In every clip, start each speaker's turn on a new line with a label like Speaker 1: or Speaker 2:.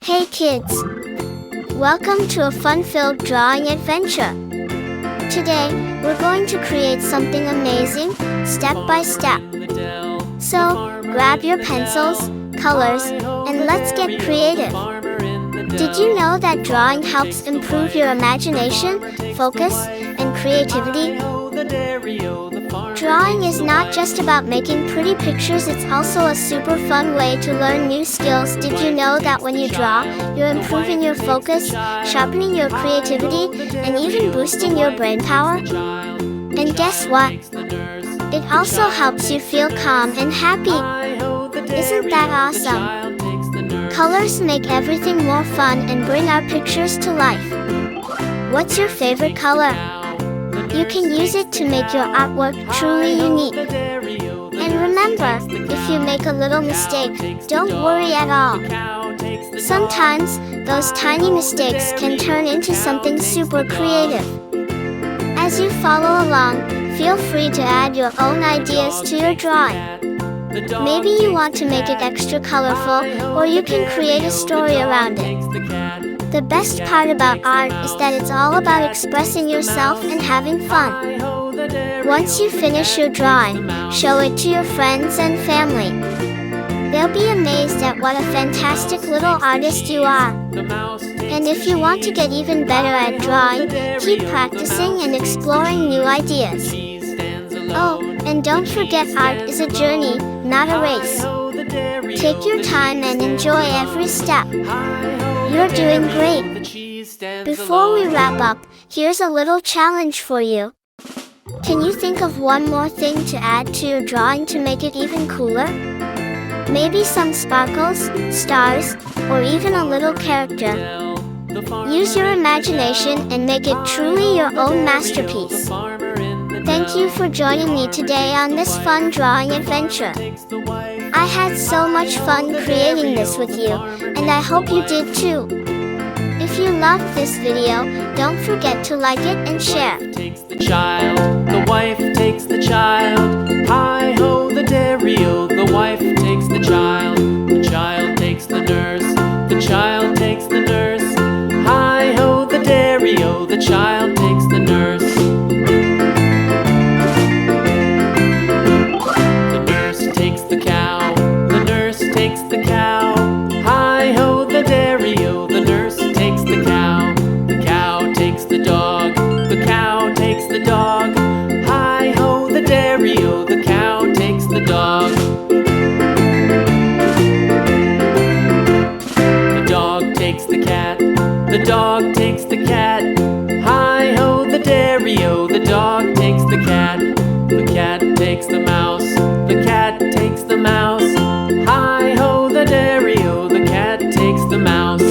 Speaker 1: Hey kids! Welcome to a fun-filled drawing adventure. Today, we're going to create something amazing, step by step. So, grab your pencils, colors, and let's get creative. Did you know that drawing helps improve your imagination, focus, and creativity? Drawing is not just about making pretty pictures, it's also a super fun way to learn new skills. Did you know that when you draw, you're improving your focus, sharpening your creativity, and even boosting your brain power? And guess what? It also helps you feel calm and happy. Isn't that awesome? Colors make everything more fun and bring our pictures to life. What's your favorite color? You can use it to make your artwork truly unique. And remember, if you make a little mistake, don't worry at all. Sometimes, those tiny mistakes can turn into something super creative. As you follow along, feel free to add your own ideas to your drawing. Maybe you want to make it extra colorful, or you can create a story around it. The best part about art is that it's all about expressing yourself and having fun. Once you finish your drawing, show it to your friends and family. They'll be amazed at what a fantastic little artist you are. And if you want to get even better at drawing, keep practicing and exploring new ideas. Oh, and don't forget, art is a journey, not a race. Take your time and enjoy every step. You're doing great. Before we wrap up, here's a little challenge for you. Can you think of one more thing to add to your drawing to make it even cooler? Maybe some sparkles, stars, or even a little character. Use your imagination and make it truly your own masterpiece. Thank you for joining me today on this fun drawing adventure. I had so much fun creating this with you, and I hope you did too. If you loved this video, don't forget to like it and share.
Speaker 2: The child, the wife takes the child. Hi-ho, the dairy-o, the wife takes the child takes the nurse, the child takes the nurse. Hi-ho, the dairy-o, the child takes the nurse. The nurse takes the cow, the nurse takes the cow. Hi-ho, the dairy-o, the nurse takes the cow takes the dog, the cow takes the dog. Hi-ho, the dairy-o, the cow takes the dog. The dog takes the cat, the dog takes the cat. Hi-ho, the dairy-o, the dog takes the cat takes the mouse, the cat takes the mouse. Hi-ho, the dairy-o, the cat takes the mouse.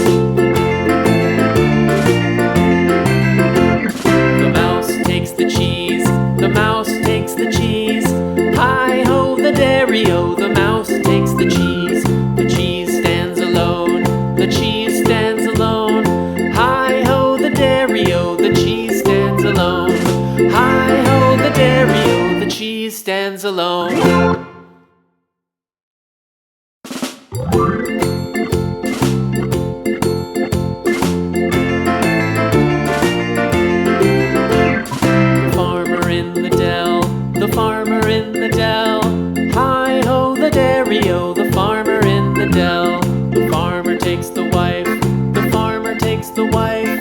Speaker 2: The mouse takes the cheese, the mouse takes the cheese. Hi-ho, the dairy-o, the mouse takes the cheese. The cheese stands alone, the cheese stands alone. Hi-ho, the dairy-o, the cheese stands alone. Hi-ho, the dairy-o, the cheese stands alone. The farmer in the dell. Hi-ho, the dairy-o, the farmer in the dell. The farmer takes the wife, the farmer takes the wife.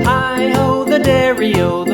Speaker 2: Hi-ho, the dairy-o,